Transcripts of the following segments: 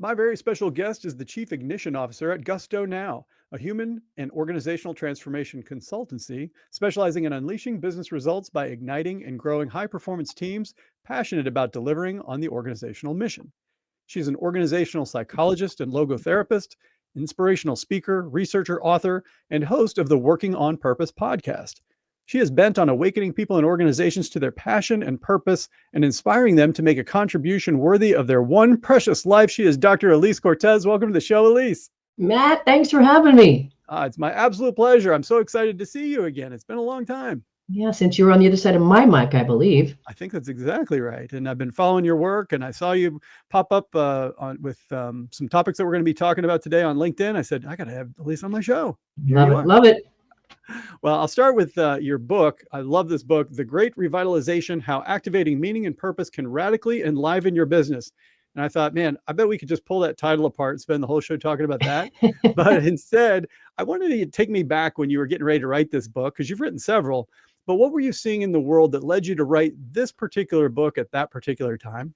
My very special guest is the Chief Ignition Officer at Gusto Now, a human and organizational transformation consultancy specializing in unleashing business results by igniting and growing high performance teams passionate about delivering on the organizational mission. She's an organizational psychologist and logotherapist, inspirational speaker, researcher, author, and host of the Working on Purpose podcast. She is bent on awakening people and organizations to their passion and purpose and inspiring them to make a contribution worthy of their one precious life. She is Dr. Elise Cortez. Welcome to the show, Elise. Matt, thanks for having me. It's my absolute pleasure. I'm so excited to see you again. It's been a long time. Yeah, since you were on the other side of my mic, I believe. I think that's exactly right. And I've been following your work, and I saw you pop up with some topics that we're going to be talking about today on LinkedIn. I said, I got to have Elise on my show. Love it. Well, I'll start with your book. I love this book, The Great Revitalization, How Activating Meaning and Purpose Can Radically Enliven Your Business. And I thought, man, I bet we could just pull that title apart and spend the whole show talking about that. But instead, I wanted you to take me back when you were getting ready to write this book, because you've written several. But what were you seeing in the world that led you to write this particular book at that particular time?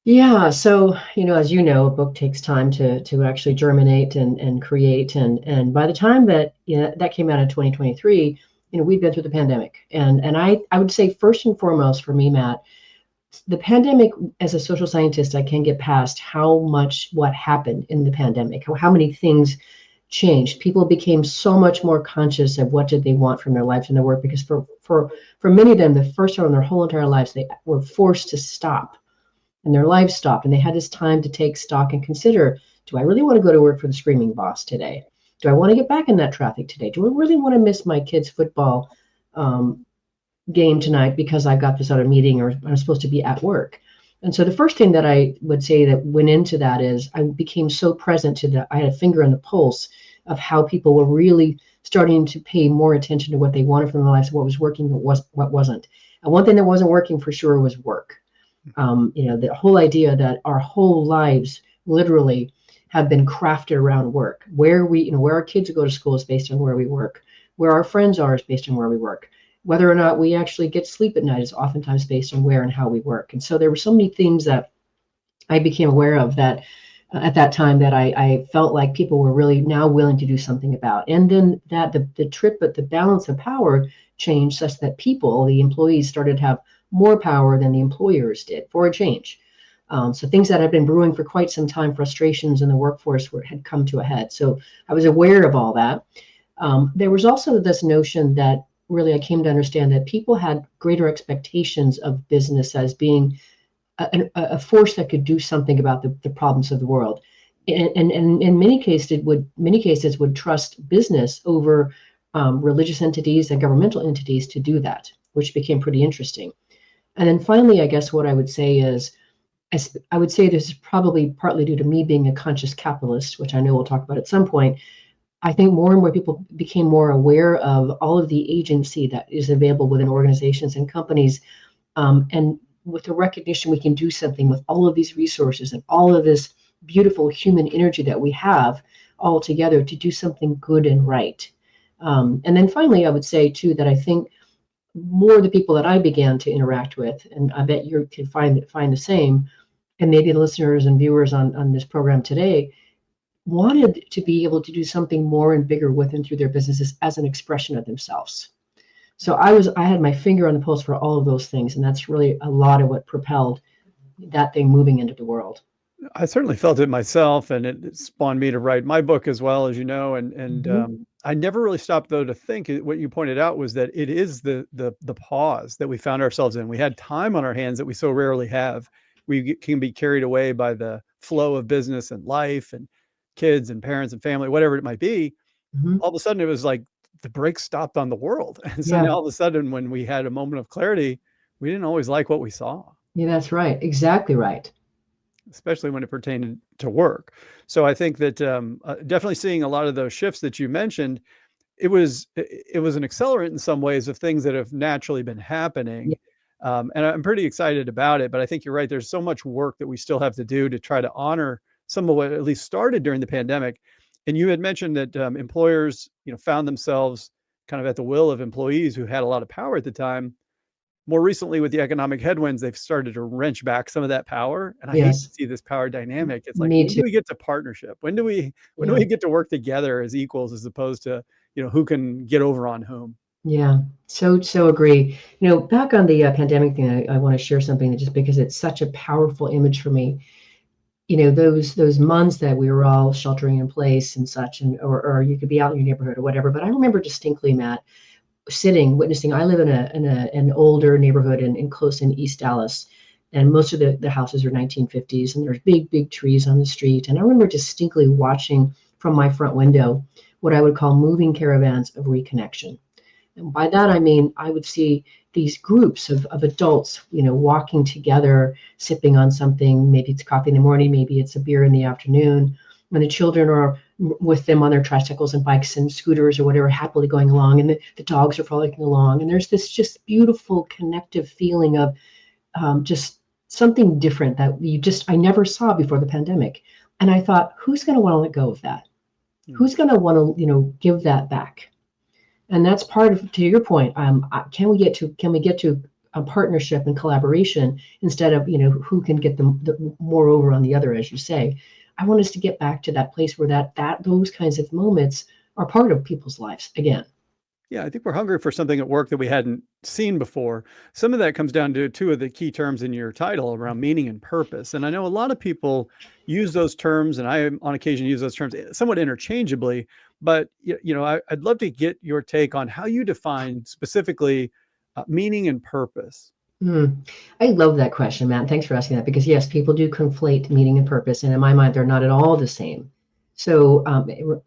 Yeah, so, as you know, a book takes time to actually germinate and create. And by the time that that came out in 2023, we'd been through the pandemic. And I would say first and foremost for me, Matt, the pandemic, as a social scientist, I can get past what happened in the pandemic, how many things changed. People became so much more conscious of what did they want from their lives and their work, because for many of them, the first time in their whole entire lives, they were forced to stop. And their lives stopped, and they had this time to take stock and consider, do I really want to go to work for the screaming boss today? Do I want to get back in that traffic today? Do I really want to miss my kids' football game tonight because I got this other meeting or I'm supposed to be at work? And so the first thing that I would say that went into that is I became so present I had a finger on the pulse of how people were really starting to pay more attention to what they wanted from their lives, what was working, what wasn't. And one thing that wasn't working for sure was work. The whole idea that our whole lives literally have been crafted around work. Where our kids go to school is based on where we work. Where our friends are is based on where we work. Whether or not we actually get sleep at night is oftentimes based on where and how we work. And so there were so many things that I became aware of that at that time that I felt like people were really now willing to do something about. And then that the balance of power changed such that the employees started to have more power than the employers did for a change. So things that had been brewing for quite some time, frustrations in the workforce had come to a head. So I was aware of all that. There was also this notion that really I came to understand that people had greater expectations of business as being a force that could do something about the problems of the world. And in many cases would trust business over religious entities and governmental entities to do that, which became pretty interesting. And then finally, I guess what I would say is, I would say this is probably partly due to me being a conscious capitalist, which I know we'll talk about at some point. I think more and more people became more aware of all of the agency that is available within organizations and companies. And with the recognition we can do something with all of these resources and all of this beautiful human energy that we have all together to do something good and right. And then finally, I would say, too, that I think more of the people that I began to interact with, and I bet you can find the same, and maybe the listeners and viewers on this program today, wanted to be able to do something more and bigger with and through their businesses as an expression of themselves. So I had my finger on the pulse for all of those things, and that's really a lot of what propelled that thing moving into the world. I certainly felt it myself, and it spawned me to write my book as well, as you know. I never really stopped, though, to think. What you pointed out was that it is the pause that we found ourselves in. We had time on our hands that we so rarely have. We can be carried away by the flow of business and life and kids and parents and family, whatever it might be. All of a sudden, it was like the brakes stopped on the world. And so now all of a sudden, when we had a moment of clarity, we didn't always like what we saw. Yeah, that's right. Exactly right. Especially when it pertained to work. So I think that definitely seeing a lot of those shifts that you mentioned, it was an accelerant in some ways of things that have naturally been happening. Yeah. And I'm pretty excited about it, but I think you're right. There's so much work that we still have to do to try to honor some of what at least started during the pandemic. And you had mentioned that employers, found themselves kind of at the will of employees who had a lot of power at the time. more recently with the economic headwinds, they've started to wrench back some of that power. And I hate to Yes. see this power dynamic. It's like, Me when too. do we get to partnership? When do Yeah. we get to work together as equals as opposed to, who can get over on whom? Yeah. So agree. Back on the pandemic thing, I want to share something that just because it's such a powerful image for me. Those months that we were all sheltering in place and such, and or you could be out in your neighborhood or whatever. But I remember distinctly, Matt, sitting, witnessing. I live in an older neighborhood in close in East Dallas, and most of the houses are 1950s, and there's big trees on the street. And I remember distinctly watching from my front window what I would call moving caravans of reconnection. And by that, I mean, I would see these groups of adults, walking together, sipping on something. Maybe it's coffee in the morning, maybe it's a beer in the afternoon. When the children are with them on their tricycles and bikes and scooters or whatever, happily going along, and the dogs are frolicking along. And there's this just beautiful connective feeling of just something different that I never saw before the pandemic. And I thought, who's going to want to let go of that? Hmm. Who's going to want to, give that back? And that's part of, to your point, can we get to a partnership and collaboration instead of, who can get the more over on the other, as you say. I want us to get back to that place where those kinds of moments are part of people's lives again. Yeah, I think we're hungry for something at work that we hadn't seen before. Some of that comes down to two of the key terms in your title around meaning and purpose. And I know a lot of people use those terms, and I on occasion use those terms somewhat interchangeably. But I'd love to get your take on how you define specifically meaning and purpose. Mm. I love that question, Matt. Thanks for asking that because yes, people do conflate meaning and purpose, and in my mind, they're not at all the same. So,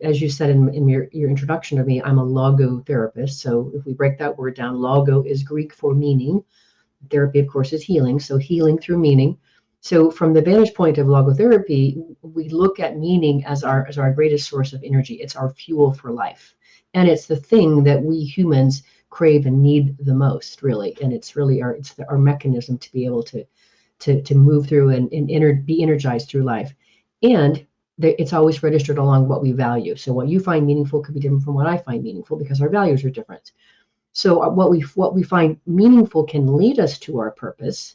as you said in your introduction to me, I'm a logotherapist. So, if we break that word down, logo is Greek for meaning. Therapy, of course, is healing. So, healing through meaning. So, from the vantage point of logotherapy, we look at meaning as our greatest source of energy. It's our fuel for life, and it's the thing that we humans crave and need the most, really. And it's really our mechanism to be able to move through and be energized through life. And it's always registered along what we value. So what you find meaningful could be different from what I find meaningful because our values are different. So what we find meaningful can lead us to our purpose,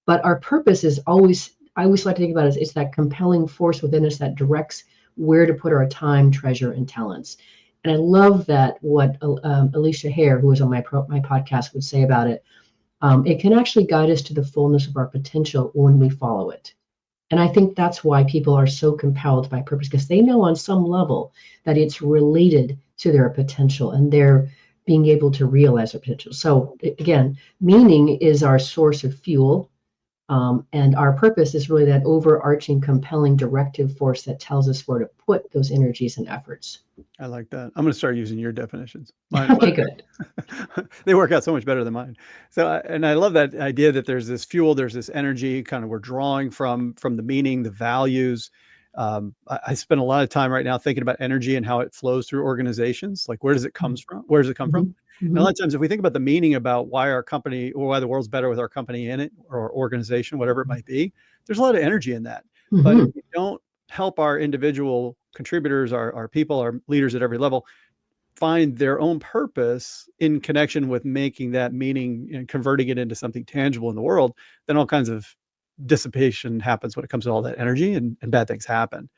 but our purpose is always, I always like to think about it as it's that compelling force within us that directs where to put our time, treasure, and talents. And I love that what Alicia Hare, who was on my podcast, would say about it. It can actually guide us to the fullness of our potential when we follow it. And I think that's why people are so compelled by purpose, because they know on some level that it's related to their potential and their being able to realize their potential. So again, meaning is our source of fuel. And our purpose is really that overarching, compelling directive force that tells us where to put those energies and efforts. I like that. I'm going to start using your definitions. Okay, good. They work out so much better than mine. So, and I love that idea that there's this fuel, there's this energy, kind of we're drawing from the meaning, the values. I spend a lot of time right now thinking about energy and how it flows through organizations. Like, where does it come from? Where does it come from? Mm-hmm. And a lot of times, if we think about the meaning about why our company or why the world's better with our company in it or organization, whatever it might be, there's a lot of energy in that. Mm-hmm. But if we don't help our individual contributors, our people, our leaders at every level find their own purpose in connection with making that meaning and converting it into something tangible in the world, then all kinds of dissipation happens when it comes to all that energy and bad things happen.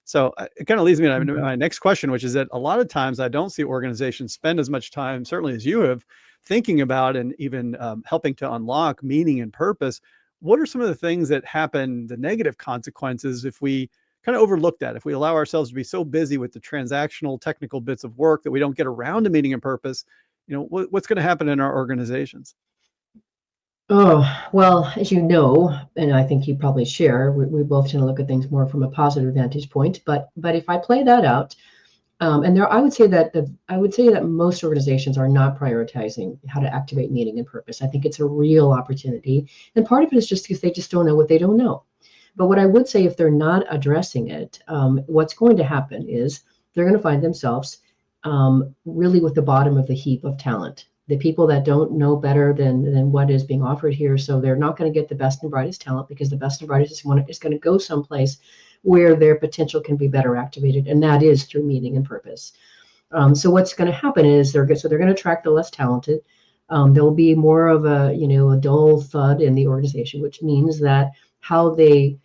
So it kind of leads me to my next question, which is that a lot of times I don't see organizations spend as much time, certainly as you have, thinking about and even helping to unlock meaning and purpose. What are some of the things that happen, the negative consequences, if we kind of overlook that, if we allow ourselves to be so busy with the transactional technical bits of work that we don't get around to meaning and purpose? What's going to happen in our organizations? Oh, well, as you know, and I think you probably share, we both tend to look at things more from a positive vantage point. But if I play that out, and I would say that most organizations are not prioritizing how to activate meaning and purpose. I think it's a real opportunity, and part of it is just because they just don't know what they don't know. But what I would say, if they're not addressing it, what's going to happen is they're going to find themselves really with the bottom of the heap of talent. The people that don't know better than what is being offered here, so they're not going to get the best and brightest talent because the best and brightest is going to go someplace where their potential can be better activated, and that is through meaning and purpose. So what's going to happen is they're going to attract the less talented. There will be more of a, a dull thud in the organization, which means that how they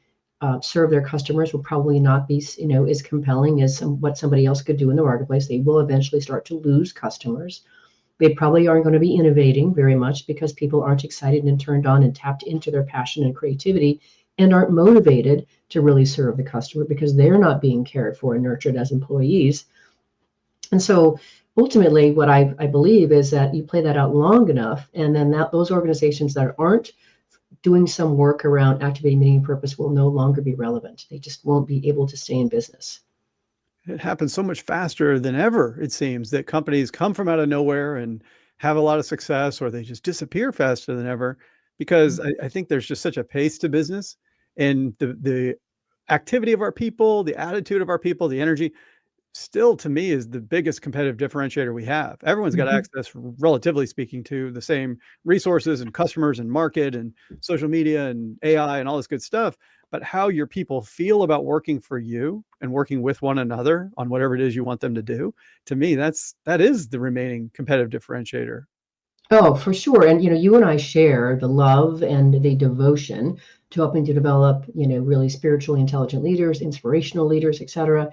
serve their customers will probably not be, as compelling as what somebody else could do in the marketplace. They will eventually start to lose customers. They probably aren't going to be innovating very much because people aren't excited and turned on and tapped into their passion and creativity and aren't motivated to really serve the customer because they're not being cared for and nurtured as employees. And so ultimately, what I believe is that you play that out long enough, and then those organizations that aren't doing some work around activating meaning and purpose will no longer be relevant. They just won't be able to stay in business. It happens so much faster than ever, it seems, that companies come from out of nowhere and have a lot of success, or they just disappear faster than ever because I think there's just such a pace to business, and the activity of our people, the attitude of our people, the energy still to me is the biggest competitive differentiator we have. Everyone's got Mhm. access, relatively speaking, to the same resources and customers and market and social media and AI and all this good stuff. But how your people feel about working for you and working with one another on whatever it is you want them to do, to me, that is the remaining competitive differentiator. Oh, for sure. And you and I share the love and the devotion to helping to develop, really spiritually intelligent leaders, inspirational leaders, et cetera.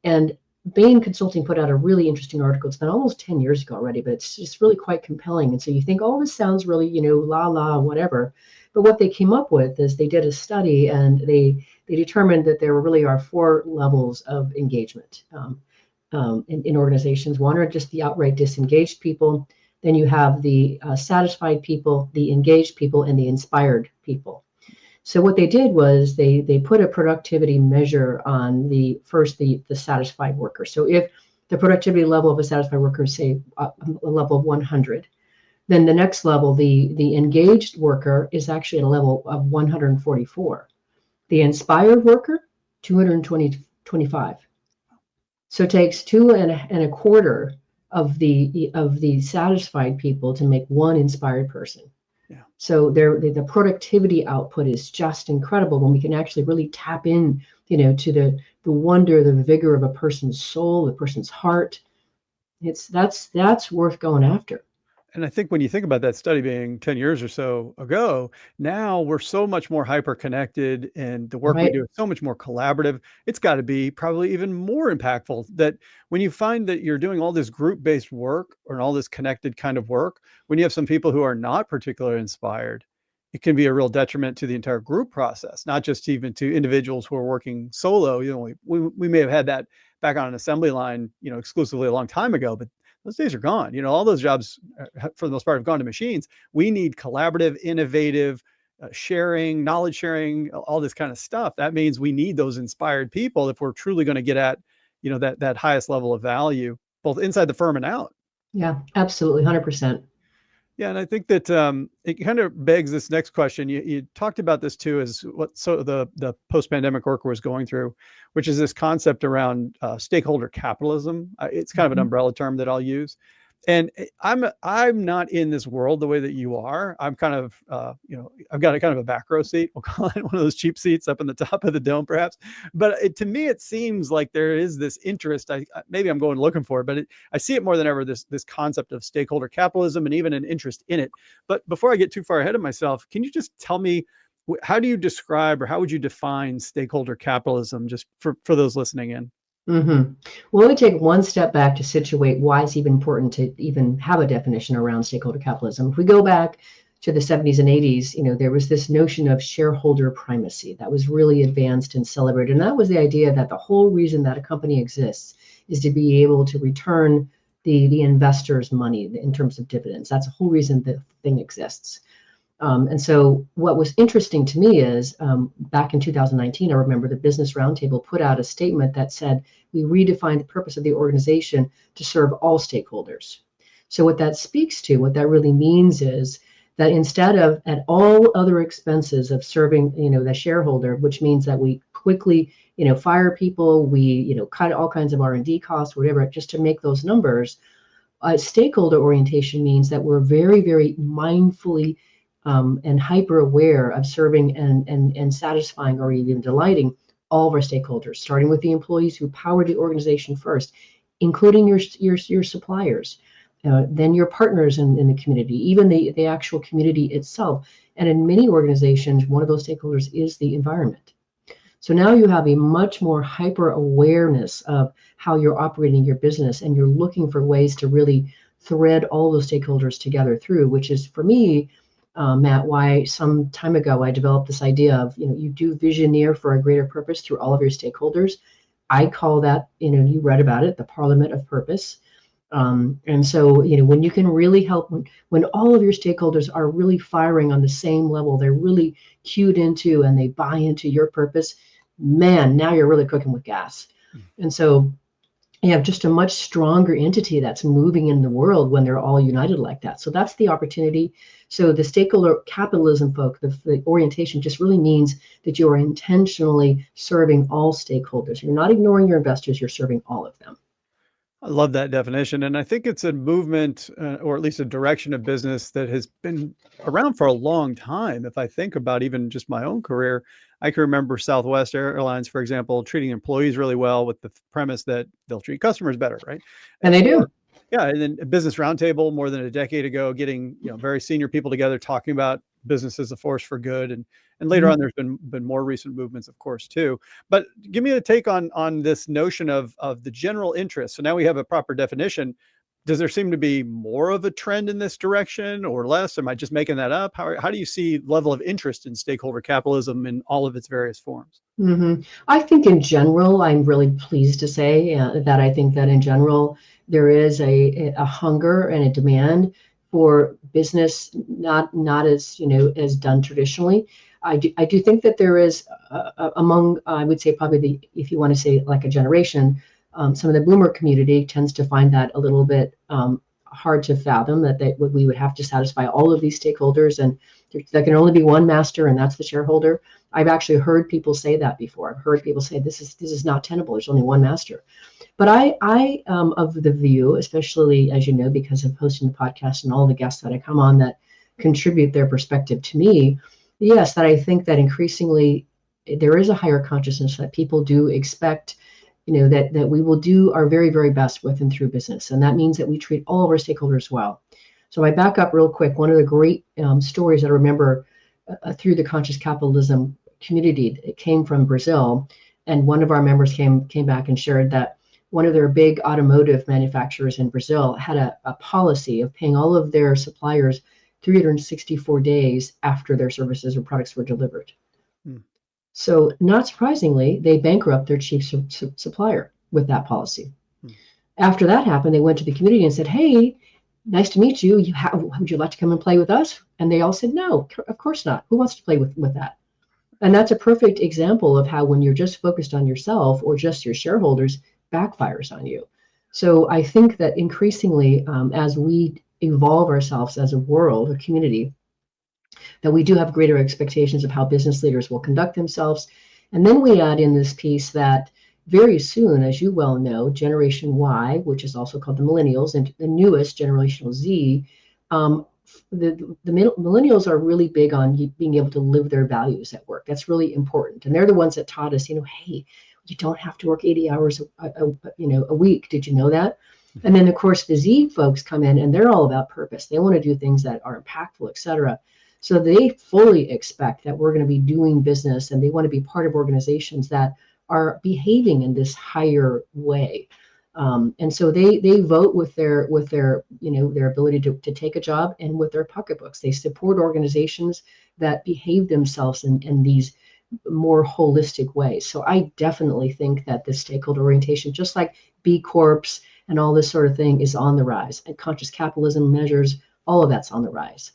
And Bain Consulting put out a really interesting article. It's been almost 10 years ago already, but it's just really quite compelling. And so you think, oh, this sounds really, la la, whatever. But what they came up with is they did a study and they determined that there really are four levels of engagement in organizations. One are just the outright disengaged people. Then you have the satisfied people, the engaged people, and the inspired people. So what they did was they put a productivity measure on the satisfied worker. So if the productivity level of a satisfied worker is, say, a level of 100, then the next level, the engaged worker, is actually at a level of 144. The inspired worker, 225. So it takes two and a quarter of the satisfied people to make one inspired person. Yeah. So the productivity output is just incredible when we can actually really tap in, to the wonder, the vigor of a person's soul, the person's heart. That's worth going after. And I think when you think about that study being 10 years or so ago, now we're so much more hyper connected and the work we Right. do is so much more collaborative. It's got to be probably even more impactful that when you find that you're doing all this group-based work or all this connected kind of work, when you have some people who are not particularly inspired, it can be a real detriment to the entire group process, not just even to individuals who are working solo. We may have had that back on an assembly line, exclusively a long time ago, but those days are gone. All those jobs, for the most part, have gone to machines. We need collaborative, innovative, sharing, knowledge sharing, all this kind of stuff. That means we need those inspired people if we're truly going to get at, that highest level of value, both inside the firm and out. Yeah, absolutely, 100%. Yeah, and I think that it kind of begs this next question. You talked about this too, as what the post-pandemic worker was going through, which is this concept around stakeholder capitalism. It's kind of an Mhm. umbrella term that I'll use. And I'm not in this world the way that you are. I'm kind of I've got a kind of a back row seat. We'll call it one of those cheap seats up in the top of the dome, perhaps. But to me, it seems like there is this interest. Maybe I'm going looking for it, but I see it more than ever. This concept of stakeholder capitalism and even an interest in it. But before I get too far ahead of myself, can you just tell me how do you describe or how would you define stakeholder capitalism, just for those listening in? Mm-hmm. Well, let me take one step back to situate why it's even important to even have a definition around stakeholder capitalism. If we go back to the 70s and 80s, there was this notion of shareholder primacy that was really advanced and celebrated. And that was the idea that the whole reason that a company exists is to be able to return the investors' money in terms of dividends. That's the whole reason the thing exists. And so what was interesting to me is back in 2019, I remember the Business Roundtable put out a statement that said, we redefined the purpose of the organization to serve all stakeholders. So what that speaks to, what that really means is that instead of at all other expenses of serving, the shareholder, which means that we quickly, fire people, we, cut all kinds of R&D costs, whatever, just to make those numbers, stakeholder orientation means that we're very, very mindfully and hyper aware of serving and satisfying or even delighting all of our stakeholders, starting with the employees who power the organization first, including your suppliers then your partners in the community, even the actual community itself. And in many organizations, one of those stakeholders is the environment. So now you have a much more hyper awareness of how you're operating your business, and you're looking for ways to really thread all those stakeholders together through, which is for me, Matt, why some time ago I developed this idea of, you do visioneer for a greater purpose through all of your stakeholders. I call that, you read about it, the Parliament of Purpose. And so, when you can really help, when all of your stakeholders are really firing on the same level, they're really cued into and they buy into your purpose, man, now you're really cooking with gas. And so you have just a much stronger entity that's moving in the world when they're all united like that. So that's the opportunity. So the stakeholder capitalism folk, the orientation just really means that you are intentionally serving all stakeholders. You're not ignoring your investors, you're serving all of them. I love that definition. And I think it's a movement, or at least a direction of business that has been around for a long time. If I think about even just my own career, I can remember Southwest Airlines, for example, treating employees really well with the premise that they'll treat customers better, right? And they do. Yeah, and then a Business Roundtable more than a decade ago, getting very senior people together talking about business as a force for good, and later on there's been more recent movements, of course, too. But give me a take on this notion of the general interest. So now we have a proper definition. Does there seem to be more of a trend in this direction or less? Am I just making that up? How do you see level of interest in stakeholder capitalism in all of its various forms? I think in general, I'm really pleased to say that I think that in general, there is a hunger and a demand for business, not as as done traditionally. I do think that there is among, I would say, probably if you want to say like a generation, some of the boomer community tends to find that a little bit hard to fathom, that we would have to satisfy all of these stakeholders, and there can only be one master, and that's the shareholder. I've actually heard people say that before. I've heard people say this is not tenable. There's only one master. But I of the view, especially as you know, because of hosting the podcast and all the guests that I come on that contribute their perspective to me, yes, that I think that increasingly there is a higher consciousness that people do expect, that we will do our very, very best with and through business. And that means that we treat all of our stakeholders well. So I back up real quick. One of the great stories that I remember through the conscious capitalism community, it came from Brazil. And one of our members came back and shared that one of their big automotive manufacturers in Brazil had a policy of paying all of their suppliers 364 days after their services or products were delivered. So not surprisingly, they bankrupt their chief supplier with that policy. After that happened, they went to the community and said, hey, nice to meet you. Would you like to come and play with us? And they all said, no, of course not. Who wants to play with that? And that's a perfect example of how when you're just focused on yourself or just your shareholders, backfires on you. So I think that increasingly, as we evolve ourselves as a world, a community, that we do have greater expectations of how business leaders will conduct themselves. And then we add in this piece that very soon, as you well know, Generation Y, which is also called the millennials, and the newest Generation Z, the millennials are really big on being able to live their values at work. That's really important. And they're the ones that taught us, hey, you don't have to work 80 hours a week. Did you know that? And then, of course, the Z folks come in and they're all about purpose. They want to do things that are impactful, et cetera. So they fully expect that we're going to be doing business, and they want to be part of organizations that are behaving in this higher way. And so they vote with their their ability to take a job and with their pocketbooks. They support organizations that behave themselves in these more holistic ways. So I definitely think that this stakeholder orientation, just like B Corps and all this sort of thing, is on the rise. And conscious capitalism measures, all of that's on the rise.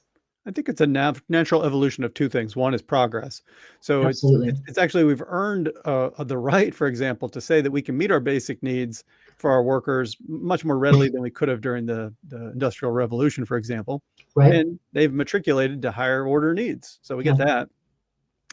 I think it's a natural evolution of two things. One is progress. So it's actually, we've earned the right, for example, to say that we can meet our basic needs for our workers much more readily than we could have during the Industrial Revolution, for example. Right. And they've matriculated to higher order needs. So we get that.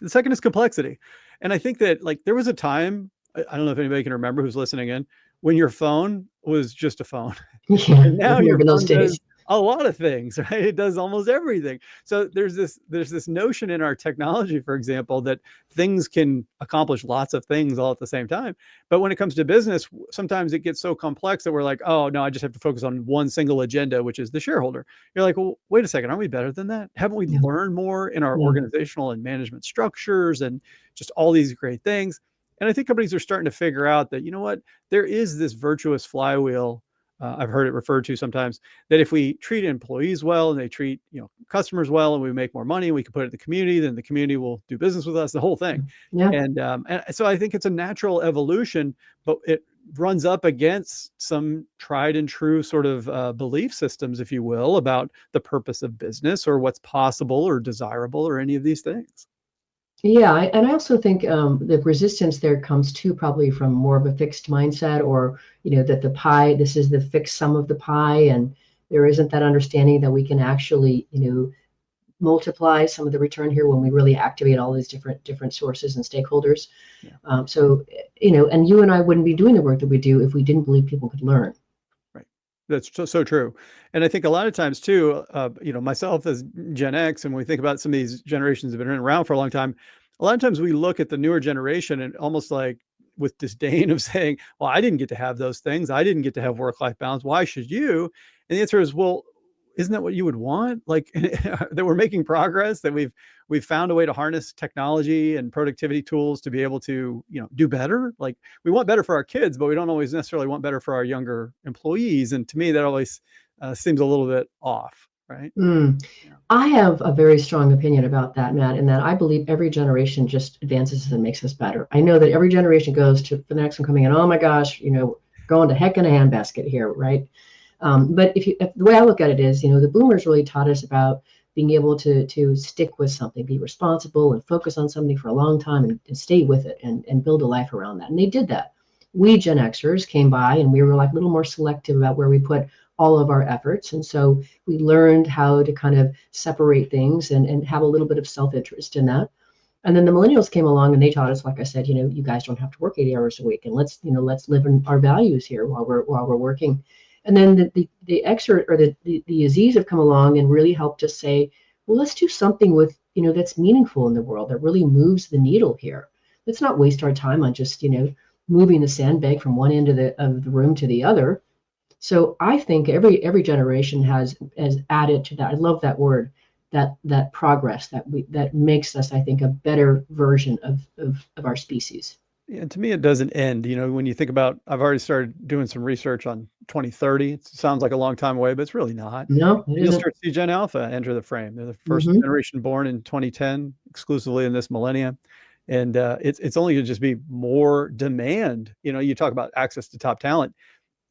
The second is complexity. And I think that there was a time, I don't know if anybody can remember who's listening in, when your phone was just a phone. Yeah, and now your phone does a lot of things, right? It does almost everything. So there's this notion in our technology, for example, that things can accomplish lots of things all at the same time. But when it comes to business, sometimes it gets so complex that we're like, oh no, I just have to focus on one single agenda, which is the shareholder. You're like, well, wait a second, aren't we better than that? Haven't we Yeah. learned more in our Yeah. organizational and management structures and just all these great things? And I think companies are starting to figure out that, you know what, there is this virtuous flywheel. I've heard it referred to sometimes, that if we treat employees well and they treat customers well, and we make more money, and we can put it in the community, then the community will do business with us, the whole thing. Yeah. And so I think it's a natural evolution, but it runs up against some tried and true sort of belief systems, if you will, about the purpose of business or what's possible or desirable or any of these things. Yeah, and I also think the resistance there comes too probably from more of a fixed mindset, or that the pie, this is the fixed sum of the pie, and there isn't that understanding that we can actually multiply some of the return here when we really activate all these different sources and stakeholders. Yeah. So and you and I wouldn't be doing the work that we do if we didn't believe people could learn. Right. That's so true. And I think a lot of times too, myself as Gen X, and when we think about some of these generations that have been around for a long time, a lot of times we look at the newer generation and almost like with disdain of saying, well, I didn't get to have those things. I didn't get to have work-life balance. Why should you? And the answer is, well, isn't that what you would want? Like that we're making progress, that we've found a way to harness technology and productivity tools to be able to, do better. Like we want better for our kids, but we don't always necessarily want better for our younger employees. And to me, that always seems a little bit off, right? Mm. Yeah. I have a very strong opinion about that, Matt, in that I believe every generation just advances us and makes us better. I know that every generation goes to the next one coming in, oh my gosh, going to heck in a handbasket here, right? But if the way I look at it is, the boomers really taught us about being able to stick with something, be responsible and focus on something for a long time and stay with it and build a life around that. And they did that. We Gen Xers came by and we were like a little more selective about where we put all of our efforts. And so we learned how to kind of separate things and have a little bit of self-interest in that. And then the millennials came along and they taught us, like I said, you guys don't have to work 80 hours a week, and let's live in our values here while we're working. And then the Xer or the Zs have come along and really helped us say, well, let's do something with, that's meaningful in the world, that really moves the needle here. Let's not waste our time on just, moving the sandbag from one end of the room to the other. So I think every generation has added to that. I love that word, that progress that makes us, I think, a better version of our species. Yeah, and to me, it doesn't end. When you think about, I've already started doing some research on 2030. It sounds like a long time away, but it's really not. No, it You'll isn't. start to see Gen Alpha enter the frame. They're the first Mm-hmm. generation born in 2010, exclusively in this millennium. And it's only going to just be more demand. You talk about access to top talent,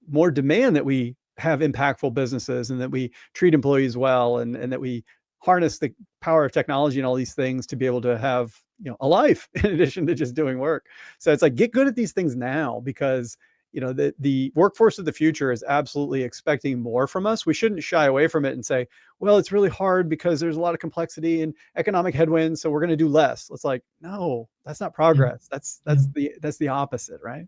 more demand that we have impactful businesses and that we treat employees well, and that we harness the power of technology and all these things to be able to have a life in addition to just doing work. So it's like, get good at these things now, because the workforce of the future is absolutely expecting more from us. We shouldn't shy away from it and say, well, it's really hard because there's a lot of complexity and economic headwinds, so we're going to do less. It's like, no, that's not progress. That's the opposite, right?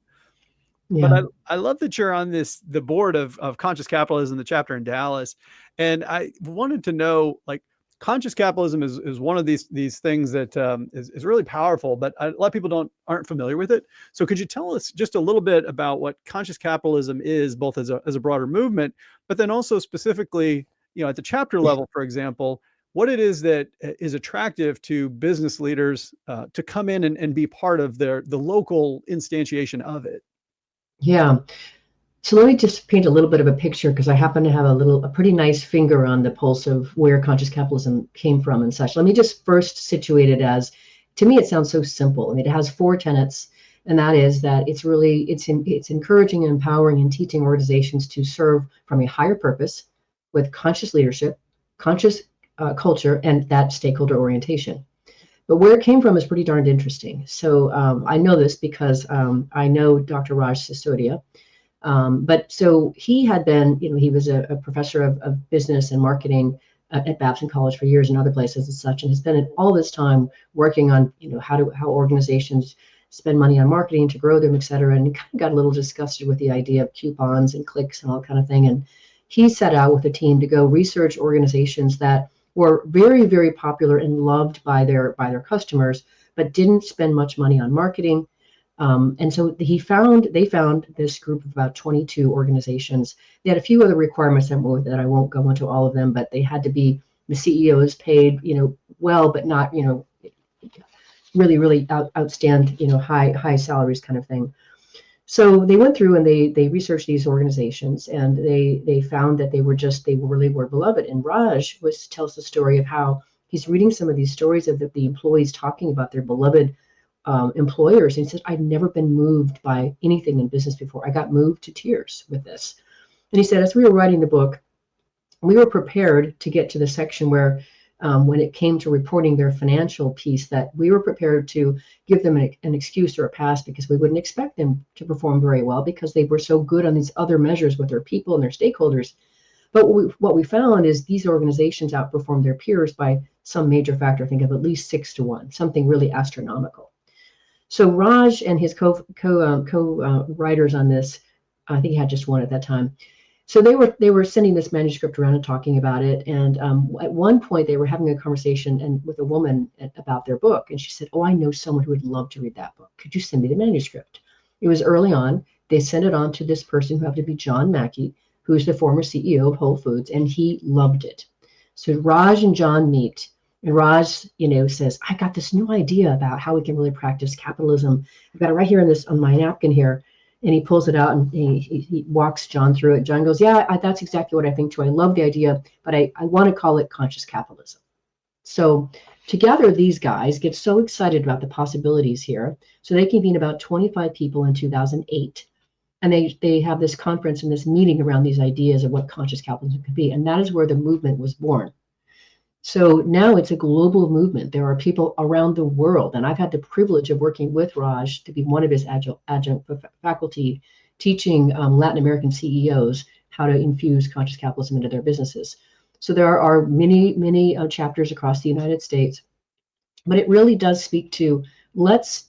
Yeah. But I love that you're on the board of Conscious Capitalism, the chapter in Dallas. And I wanted to know, like, conscious capitalism is one of these things that is really powerful, but a lot of people aren't familiar with it. So could you tell us just a little bit about what conscious capitalism is, both as a broader movement, but then also specifically, at the chapter level, for example, what it is that is attractive to business leaders to come in and be part of the local instantiation of it? Yeah. So let me just paint a little bit of a picture, because I happen to have a pretty nice finger on the pulse of where conscious capitalism came from and such. Let me just first situate it as, to me, it sounds so simple. I mean, it has 4 tenets, and that is that it's encouraging and empowering and teaching organizations to serve from a higher purpose with conscious leadership, conscious culture, and that stakeholder orientation. But where it came from is pretty darned interesting. So I know this because I know Dr. Raj Sisodia. But so he had been, he was a professor of business and marketing at Babson College for years and other places and such, and has been all this time working on, how organizations spend money on marketing to grow them, et cetera. And he kind of got a little disgusted with the idea of coupons and clicks and all kind of thing. And he set out with a team to go research organizations that were very, very popular and loved by their customers, but didn't spend much money on marketing. And so they found this group of about 22 organizations. They had a few other requirements that I won't go into all of them, but they had to be the CEOs paid, well, but not, really, really outstand, high salaries kind of thing. So they went through and they researched these organizations, and they found that they really were beloved. And Raj tells the story of how he's reading some of these stories of the employees talking about their beloved employers. And he said, I've never been moved by anything in business before. I got moved to tears with this. And he said, as we were writing the book, we were prepared to get to the section where when it came to reporting their financial piece, that we were prepared to give them an excuse or a pass, because we wouldn't expect them to perform very well because they were so good on these other measures with their people and their stakeholders. But what we found is these organizations outperformed their peers by some major factor, I think of at least 6-1, something really astronomical. So Raj and his co-writers on this, I think he had just one at that time. So they were sending this manuscript around and talking about it. And at one point they were having a conversation with a woman about their book. And she said, oh, I know someone who would love to read that book. Could you send me the manuscript? It was early on. They sent it on to this person who happened to be John Mackey, who is the former CEO of Whole Foods, and he loved it. So Raj and John meet. And Raj, says, I got this new idea about how we can really practice capitalism. I've got it right here on my napkin here. And he pulls it out and he walks John through it. John goes, yeah, that's exactly what I think too. I love the idea, but I want to call it conscious capitalism. So together, these guys get so excited about the possibilities here. So they convene about 25 people in 2008. And they have this conference and this meeting around these ideas of what conscious capitalism could be. And that is where the movement was born. So now it's a global movement. There are people around the world, and I've had the privilege of working with Raj to be one of his adjunct faculty, teaching Latin American CEOs how to infuse conscious capitalism into their businesses. So there are many, many chapters across the United States, but it really does speak to let's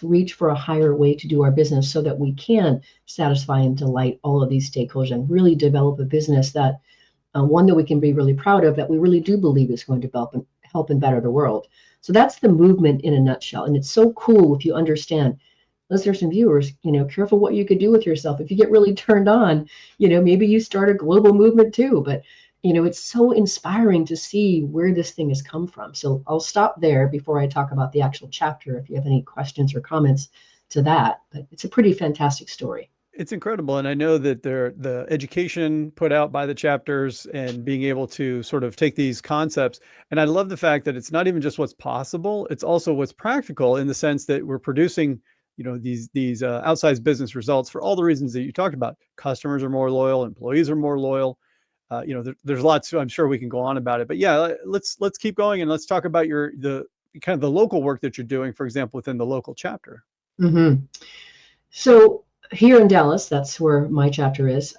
reach for a higher way to do our business so that we can satisfy and delight all of these stakeholders and really develop a business that one that we can be really proud of, that we really do believe is going to help and better the world. So that's the movement in a nutshell. And it's so cool if you understand, listeners and viewers, careful what you could do with yourself. If you get really turned on, maybe you start a global movement too. But, it's so inspiring to see where this thing has come from. So I'll stop there before I talk about the actual chapter, if you have any questions or comments to that. But it's a pretty fantastic story. It's incredible. And I know that the education put out by the chapters and being able to sort of take these concepts. And I love the fact that it's not even just what's possible, it's also what's practical, in the sense that we're producing, these outsized business results for all the reasons that you talked about. Customers are more loyal, employees are more loyal. There's lots, I'm sure we can go on about it, but yeah, let's keep going, and let's talk about the kind of the local work that you're doing, for example, within the local chapter. Mm-hmm. So here in Dallas, that's where my chapter is.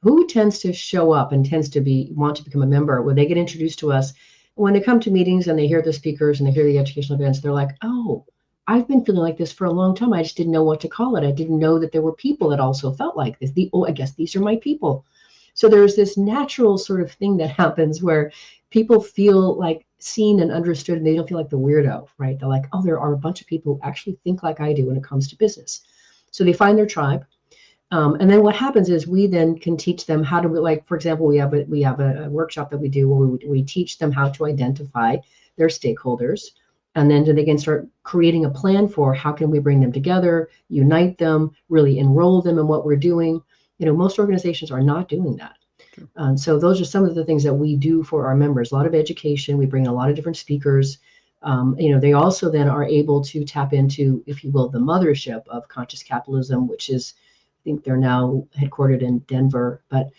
Who tends to show up and tends to want to become a member? When they get introduced to us, when they come to meetings and they hear the speakers and they hear the educational events, they're like, oh, I've been feeling like this for a long time. I just didn't know what to call it. I didn't know that there were people that also felt like this. I guess these are my people. So there's this natural sort of thing that happens where people feel like seen and understood, and they don't feel like the weirdo, right? They're like, oh, there are a bunch of people who actually think like I do when it comes to business. So they find their tribe. And then what happens is we then can teach them how to, like, for example, we have a workshop that we do where we teach them how to identify their stakeholders. And then they can start creating a plan for how can we bring them together, unite them, really enroll them in what we're doing. Most organizations are not doing that. Sure. So those are some of the things that we do for our members. A lot of education. We bring a lot of different speakers. They also then are able to tap into, if you will, the mothership of conscious capitalism, which is, I think they're now headquartered in Denver. But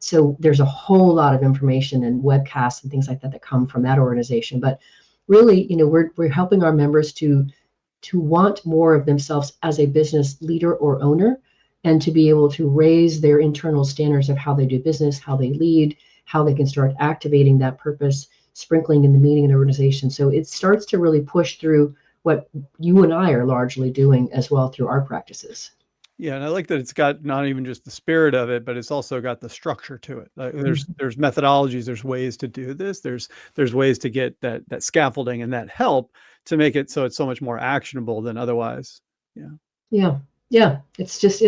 so there's a whole lot of information and webcasts and things like that come from that organization. But really, we're helping our members to want more of themselves as a business leader or owner, and to be able to raise their internal standards of how they do business, how they lead, how they can start activating that purpose, sprinkling in the meaning of the organization. So it starts to really push through what you and I are largely doing as well through our practices. Yeah, and I like that it's got not even just the spirit of it, but it's also got the structure to it. Mhm. There's methodologies, there's ways to do this. There's ways to get that scaffolding and that help to make it so it's so much more actionable than otherwise. Yeah. Yeah. Yeah. It's just,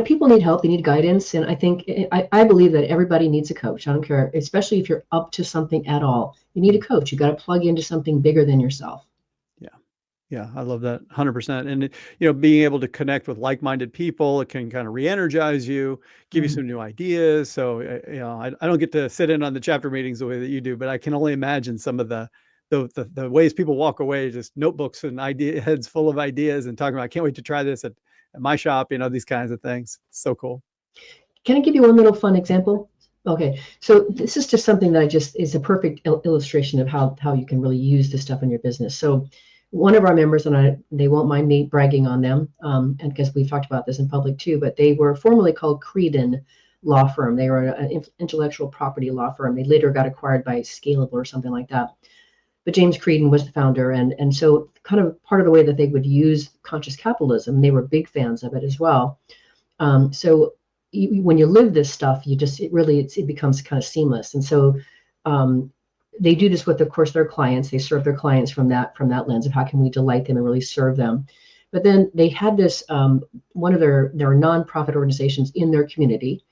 people need help, they need guidance. And I think, I believe that everybody needs a coach. I don't care, especially if you're up to something at all. You need a Mm. coach. You got to plug into something bigger than yourself. Yeah. Yeah, I love that 100%. And being able to connect with like-minded people, it can kind of re-energize you, give you Mhm. some new ideas. So, I don't get to sit in on the chapter meetings the way that you do, but I can only imagine some of the ways people walk away, just notebooks and idea heads full of ideas and talking about, I can't wait to try this at my shop, these kinds of things. It's so cool. Can I give you one little fun example? Okay, so this is just something that I just is a perfect illustration of how you can really use this stuff in your business. So one of our members, and they won't mind me bragging on them, and because we've talked about this in public too, but they were formerly called Creedon Law Firm. They were an intellectual property law firm. They later got acquired by Scalable or something like that. But James Creedon was the founder, and so kind of part of the way that they would use conscious capitalism, they were big fans of it as well. So when you live this stuff, it becomes kind of seamless. And so um, they do this with, of course, their clients. They serve their clients from that lens of how can we delight them and really serve them. But then they had this one of their nonprofit organizations in their community,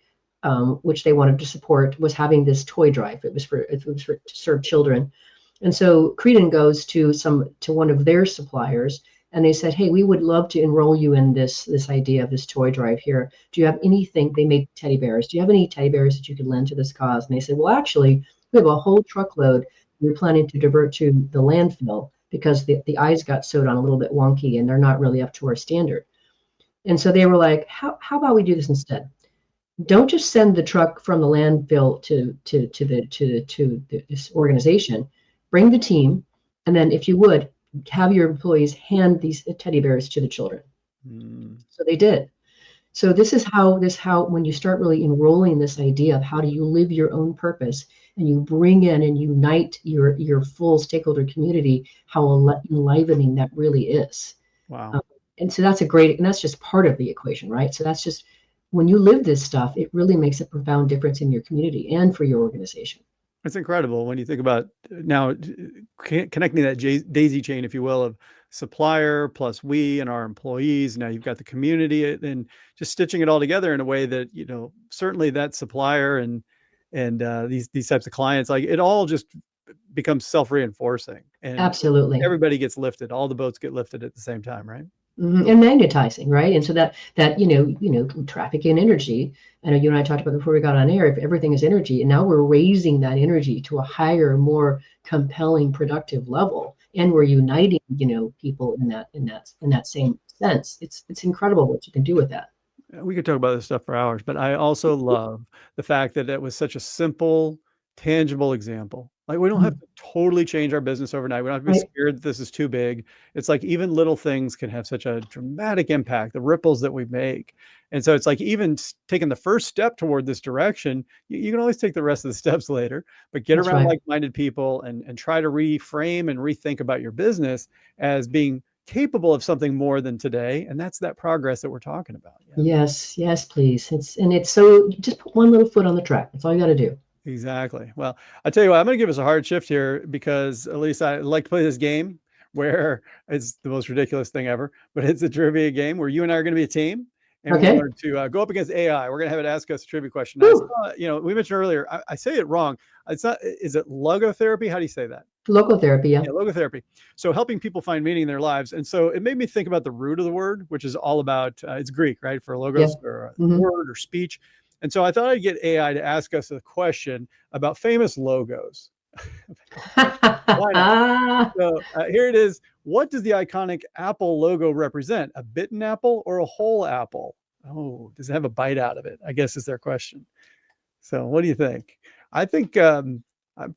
which they wanted to support, was having this toy drive. It was for to serve children. And so Creedon goes to one of their suppliers, and they said, "Hey, we would love to enroll you in this idea of this toy drive here. Do you have anything?" They made teddy bears. "Do you have any teddy bears that you could lend to this cause?" And they said, "Well, actually, we have a whole truckload we're planning to divert to the landfill because the eyes got sewed on a little bit wonky and they're not really up to our standard." And so they were like, "How about we do this instead? Don't just send the truck from the landfill to this organization. Bring the team, and then if you would have your employees hand these teddy bears to the children." Mm. So they did. So this how when you start really enrolling this idea of how do you live your own purpose, and you bring in and unite your full stakeholder community, how enlivening that really is. Wow. Um, and so that's just part of the equation, right? So that's just when you live this stuff, it really makes a profound difference in your community and for your organization. It's incredible when you think about now connecting that daisy chain, if you will, of supplier plus we and our employees. Now you've got the community and just stitching it all together in a way that, certainly that supplier and these types of clients, like it all just becomes self-reinforcing and Absolutely. everybody gets lifted. All the boats get lifted at the same time, right? And magnetizing, right? And so that traffic and energy. I know you and I talked about before we got on air. If everything is energy, and now we're raising that energy to a higher, more compelling, productive level, and we're uniting, people in that same sense. It's incredible what you can do with that. We could talk about this stuff for hours, but I also love the fact that it was such a simple, tangible example. Like we don't have Mhm. to totally change our business overnight. We don't have to be Right. scared that this is too big. It's like even little things can have such a dramatic impact, the ripples that we make. And so it's like even taking the first step toward this direction, you can always take the rest of the steps later, but get That's around right. like-minded people and try to reframe and rethink about your business as being capable of something more than today. And that's that progress that we're talking about. Yeah. Yes, yes, please. It's so just put one little foot on the track. That's all you got to do. Exactly. Well, I tell you what, I'm going to give us a hard shift here because at least I like to play this game where it's the most ridiculous thing ever, but it's a trivia game where you and I are going to be a team and we're Okay. going to go up against AI. We're going to have it ask us a trivia question. Now, I Whew. saw, we mentioned earlier, I say it wrong. It's not, is it logotherapy? How do you say that? Logotherapy, yeah. Yeah, logotherapy. So helping people find meaning in their lives. And so it made me think about the root of the word, which is all about, it's Greek, right? For Yeah. logos or Hmm. word or speech. And so I thought I'd get AI to ask us a question about famous logos. Why not? So here it is. What does the iconic Apple logo represent? A bitten apple or a whole apple? Oh, does it have a bite out of it? I guess is their question. So what do you think? I think I'm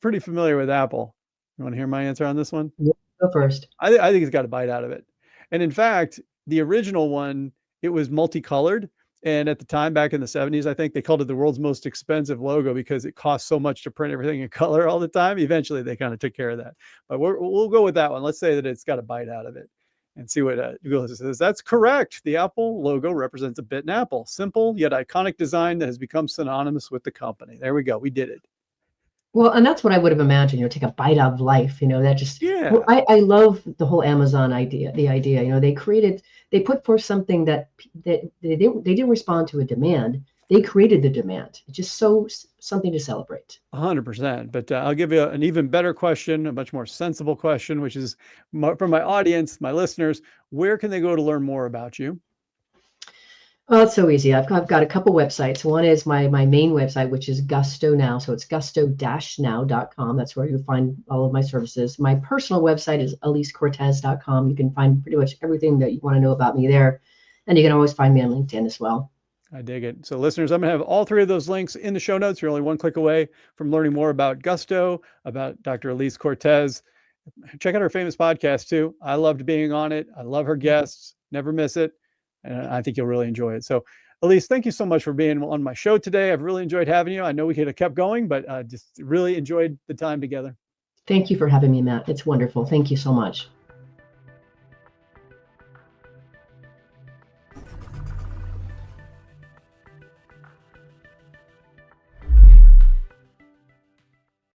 pretty familiar with Apple. You want to hear my answer on this one? Yeah, go first. I think it's got a bite out of it. And in fact, the original one, it was multicolored. And at the time, back in the 70s, I think they called it the world's most expensive logo because it cost so much to print everything in color all the time. Eventually, they kind of took care of that. But we'll go with that one. Let's say that it's got a bite out of it. and see what Google says. That's correct. The Apple logo represents a bitten apple. Simple yet iconic design that has become synonymous with the company. There we go. We did it. Well, and that's what I would have imagined, take a bite out of life, that just, well, Yeah, I love the whole Amazon idea, the idea, they put forth something that they didn't respond to a demand. They created the demand. It's just something to celebrate. 100%. But I'll give you an even better question, a much more sensible question, which is from my audience, my listeners, where can they go to learn more about you? Oh, it's so easy. I've got a couple websites. One is my main website, which is Gusto Now. So it's gusto-now.com. That's where you'll find all of my services. My personal website is elisecortez.com. You can find pretty much everything that you want to know about me there. And you can always find me on LinkedIn as well. I dig it. So listeners, I'm going to have all three of those links in the show notes. You're only one click away from learning more about Gusto, about Dr. Elise Cortez. Check out her famous podcast too. I loved being on it. I love her guests. Never miss it. And I think you'll really enjoy it. So Elise, thank you so much for being on my show today. I've really enjoyed having you. I know we could have kept going, but just really enjoyed the time together. Thank you for having me, Matt. It's wonderful. Thank you so much.